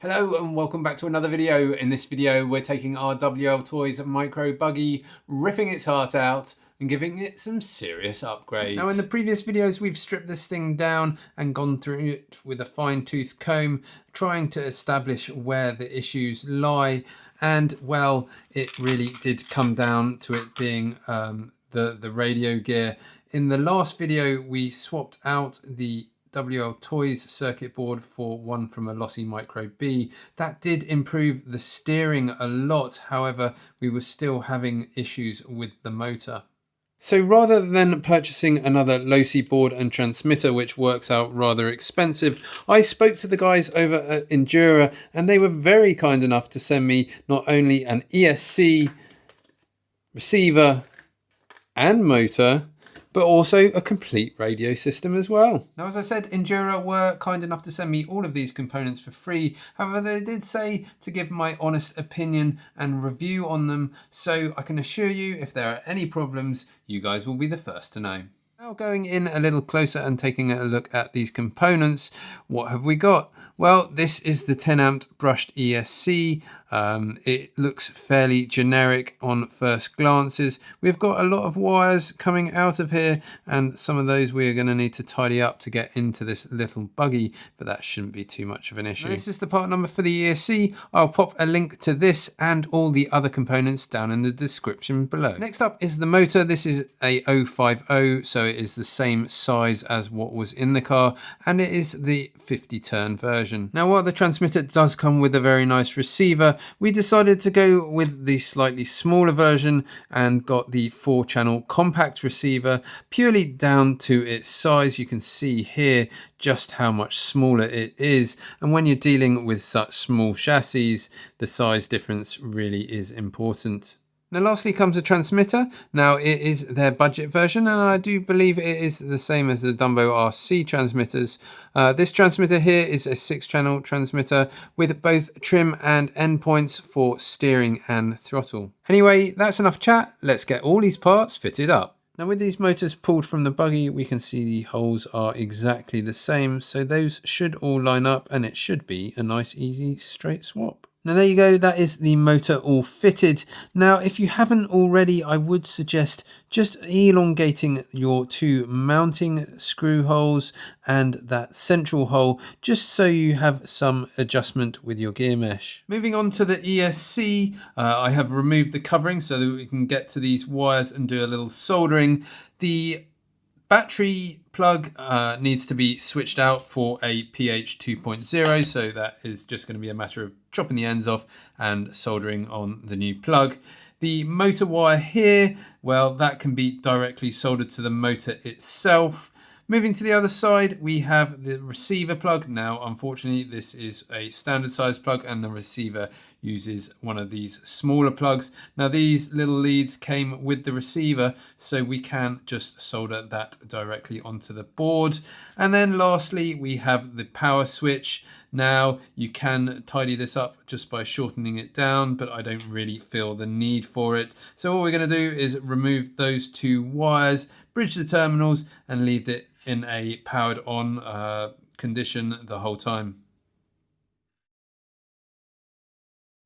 Hello and welcome back to another video. In this video we're taking our WL Toys Micro Buggy, ripping its heart out and giving it some serious upgrades. Now in the previous videos we've stripped this thing down and gone through it with a fine-tooth comb, trying to establish where the issues lie, and well, it really did come down to it being the radio gear. In the last video we swapped out the WL Toys circuit board for one from a LosiMicroB. That did improve the steering a lot, however we were still having issues with the motor. So rather than purchasing another Losi board and transmitter, which works out rather expensive, I spoke to the guys over at INJORA and they were very kind enough to send me not only an ESC, receiver and motor, but also a complete radio system as well. Now, as I said, INJORA were kind enough to send me all of these components for free. However, they did say to give my honest opinion and review on them, so I can assure you if there are any problems, you guys will be the first to know. Now going in a little closer and taking a look at these components, what have we got? Well, this is the 10 amp brushed ESC. It looks fairly generic on first glances. We've got a lot of wires coming out of here, and some of those we are going to need to tidy up to get into this little buggy, but that shouldn't be too much of an issue. Now, this is the part number for the ESC. I'll pop a link to this and all the other components down in the description below. Next up is the motor. This is a 050, so it is the same size as what was in the car, and it is the 50 turn version. Now, while the transmitter does come with a very nice receiver, we decided to go with the slightly smaller version and got the 4-channel compact receiver purely down to its size. You can see here just how much smaller it is, and when you're dealing with such small chassis, the size difference really is important. Now lastly comes a transmitter. Now it is their budget version, and I do believe it is the same as the Dumbo RC transmitters. This transmitter here is a 6-channel transmitter with both trim and endpoints for steering and throttle. Anyway, that's enough chat. Let's get all these parts fitted up. Now with these motors pulled from the buggy, we can see the holes are exactly the same, so those should all line up and it should be a nice easy straight swap. Now there you go, that is the motor all fitted. Now if you haven't already, I would suggest just elongating your 2 mounting screw holes and that central hole, just so you have some adjustment with your gear mesh. Moving on to the ESC, I have removed the covering so that we can get to these wires and do a little soldering. The battery plug needs to be switched out for a pH 2.0, so that is just going to be a matter of chopping the ends off and soldering on the new plug. The motor wire here, well, that can be directly soldered to the motor itself. Moving to the other side, we have the receiver plug. Now, unfortunately, this is a standard size plug and the receiver uses one of these smaller plugs. Now, these little leads came with the receiver, so we can just solder that directly onto the board. And then lastly, we have the power switch. Now, you can tidy this up just by shortening it down, but I don't really feel the need for it. So all we're going to do is remove those 2 wires, bridge the terminals, and leave it in a powered on condition the whole time.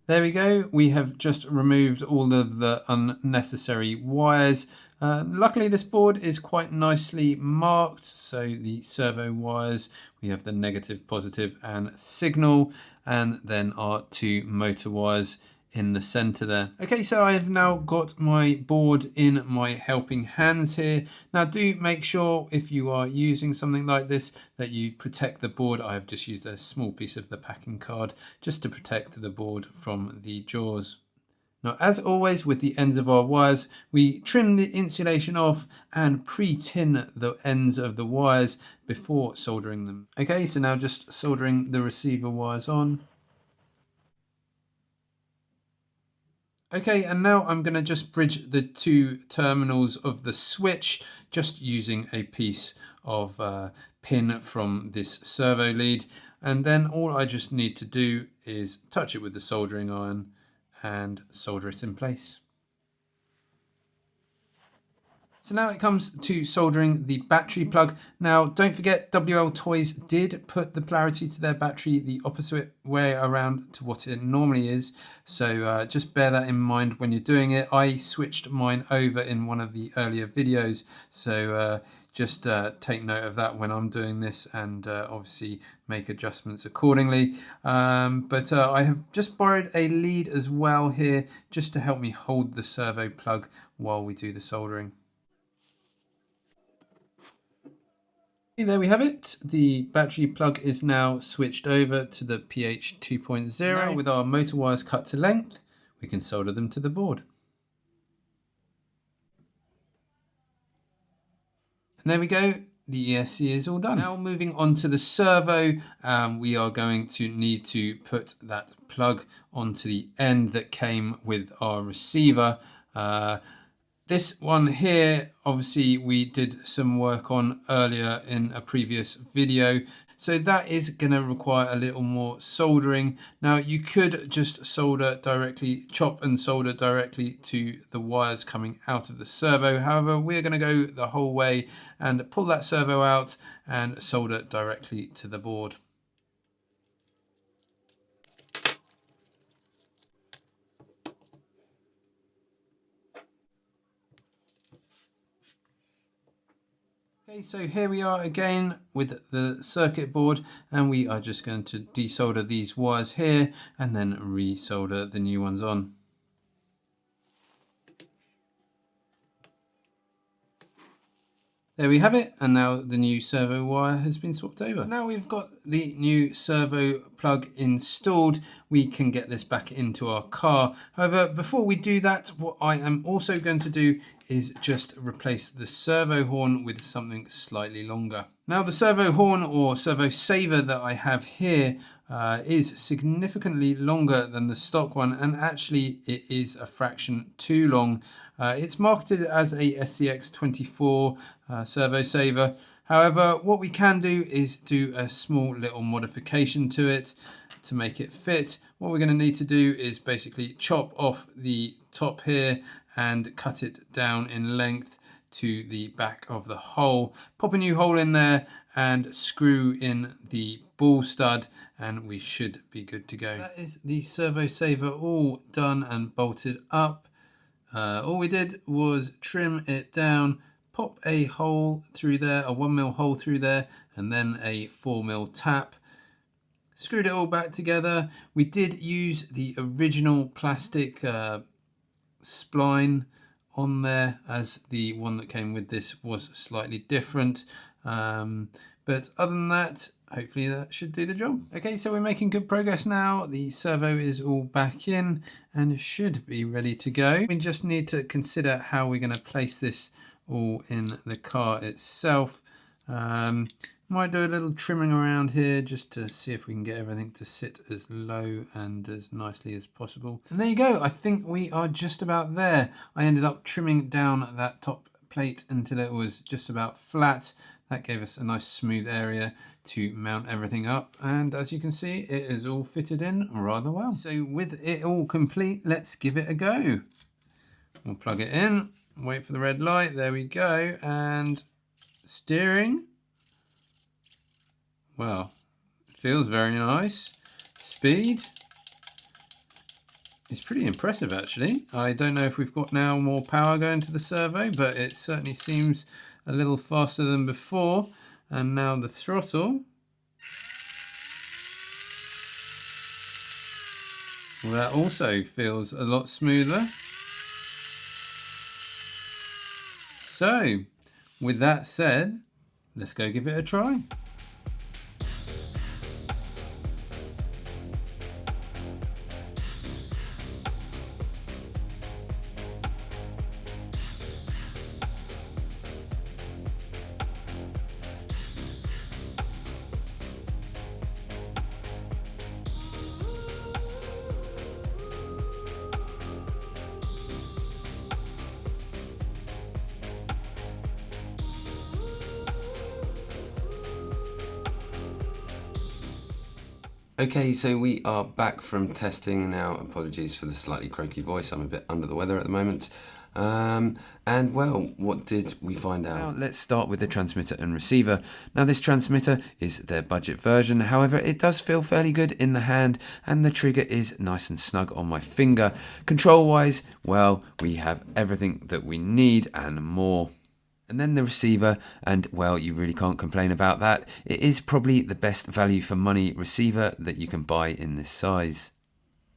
There we go, we have just removed all of the unnecessary wires. Luckily this board is quite nicely marked, so the servo wires, we have the negative, positive and signal, and then our 2 motor wires in the center there. Okay, so I have now got my board in my helping hands here. Now do make sure if you are using something like this that you protect the board. I have just used a small piece of the packing card just to protect the board from the jaws. Now, as always with the ends of our wires, we trim the insulation off and pre-tin the ends of the wires before soldering them. Okay, so now just soldering the receiver wires on. Okay, and now I'm going to just bridge the 2 terminals of the switch, just using a piece of pin from this servo lead. And then all I just need to do is touch it with the soldering iron and solder it in place. So now it comes to soldering the battery plug. Now don't forget, WL Toys did put the polarity to their battery the opposite way around to what it normally is. So just bear that in mind when you're doing it. I switched mine over in one of the earlier videos. So just take note of that when I'm doing this, and obviously make adjustments accordingly. But I have just borrowed a lead as well here, just to help me hold the servo plug while we do the soldering. There we have it. The battery plug is now switched over to the PH 2.0. Now with our motor wires cut to length, we can solder them to the board. And there we go. The ESC is all done. Now moving on to the servo, we are going to need to put that plug onto the end that came with our receiver. This one here, obviously we did some work on earlier in a previous video. So that is going to require a little more soldering. Now you could just solder directly, chop and solder directly to the wires coming out of the servo. However, we're going to go the whole way and pull that servo out and solder directly to the board. Okay, so here we are again with the circuit board, and we are just going to desolder these wires here and then resolder the new ones on. There we have it, and now the new servo wire has been swapped over. So now we've got the new servo plug installed, we can get this back into our car. However, before we do that, what I am also going to do is just replace the servo horn with something slightly longer. Now the servo horn or servo saver that I have here is significantly longer than the stock one, and actually it is a fraction too long. It's marketed as a SCX24 servo saver. However, what we can do is do a small little modification to it to make it fit. What we're going to need to do is basically chop off the top here and cut it down in length to the back of the hole, pop a new hole in there and screw in the ball stud, and we should be good to go. That is the servo saver all done and bolted up. All we did was trim it down, pop a hole through there, a 1mm hole through there, and then a 4mm tap. Screwed it all back together. We did use the original plastic spline on there, as the one that came with this was slightly different. But other than that, hopefully that should do the job. Okay, so we're making good progress now. The servo is all back in and should be ready to go. We just need to consider how we're going to place this all in the car itself. Might do a little trimming around here just to see if we can get everything to sit as low and as nicely as possible. And there you go. I think we are just about there. I ended up trimming down that top plate until it was just about flat. That gave us a nice smooth area to mount everything up, and as you can see, it is all fitted in rather well. So with it all complete, let's give it a go. We'll plug it in, wait for the red light, there we go, and steering, well, feels very nice. Speed is pretty impressive actually. I don't know if we've got now more power going to the servo, but it certainly seems a little faster than before. And now the throttle. Well, that also feels a lot smoother. So, with that said, let's go give it a try. Okay, so we are back from testing now. Apologies for the slightly croaky voice, I'm a bit under the weather at the moment. And well, what did we find out? Now, let's start with the transmitter and receiver. Now, this transmitter is their budget version. However, it does feel fairly good in the hand and the trigger is nice and snug on my finger. Control wise, well, we have everything that we need and more. And then the receiver, and well, you really can't complain about that. It is probably the best value for money receiver that you can buy in this size.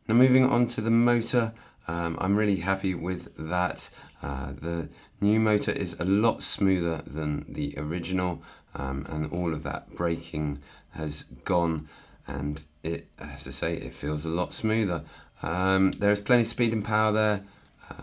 Now moving on to the motor, I'm really happy with that. The new motor is a lot smoother than the original, and all of that braking has gone, and it, as I say, it feels a lot smoother. There is plenty of speed and power there,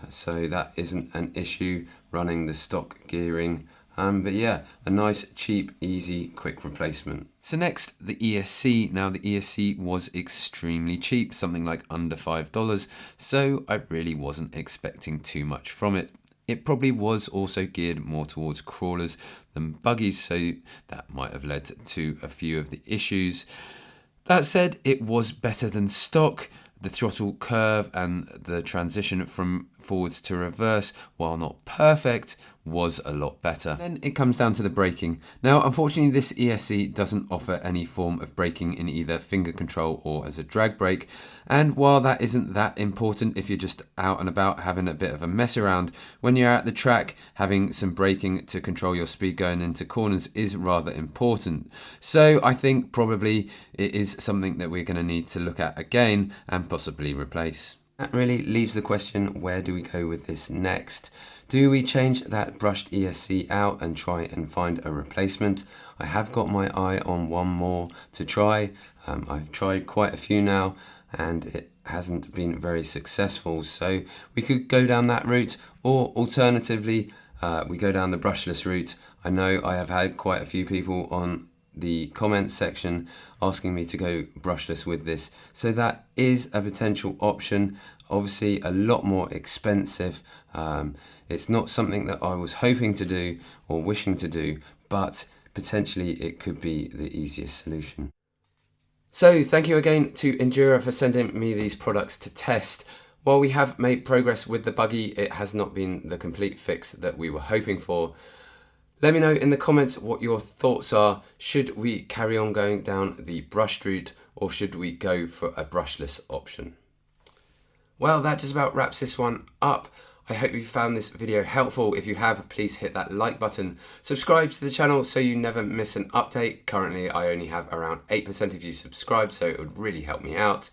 so that isn't an issue running the stock gearing. But yeah, a nice, cheap, easy, quick replacement. So next, the ESC. Now the ESC was extremely cheap, something like under $5, so I really wasn't expecting too much from it. It probably was also geared more towards crawlers than buggies, so that might have led to a few of the issues. That said, it was better than stock. The throttle curve and the transition from forwards to reverse, while not perfect, was a lot better. Then it comes down to the braking. Now, unfortunately, this ESC doesn't offer any form of braking in either finger control or as a drag brake. And while that isn't that important if you're just out and about having a bit of a mess around, when you're at the track, having some braking to control your speed going into corners is rather important. So I think probably it is something that we're going to need to look at again and possibly replace. That really leaves the question, where do we go with this next? Do we change that brushed ESC out and try and find a replacement? I have got my eye on one more to try. I've tried quite a few now and it hasn't been very successful. So we could go down that route, or alternatively, we go down the brushless route. I know I have had quite a few people on the comments section asking me to go brushless with this, so that is a potential option. Obviously a lot more expensive. It's not something that I was hoping to do or wishing to do, but potentially it could be the easiest solution. So thank you again to INJORA for sending me these products to test. While we have made progress with the buggy, it has not been the complete fix that we were hoping for. Let me know in the comments what your thoughts are. Should we carry on going down the brushed route, or should we go for a brushless option? Well, that just about wraps this one up. I hope you found this video helpful. If you have, please hit that like button. Subscribe to the channel so you never miss an update. Currently, I only have around 8% of you subscribed, so it would really help me out.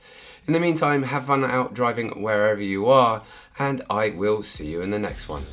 In the meantime, have fun out driving wherever you are, and I will see you in the next one.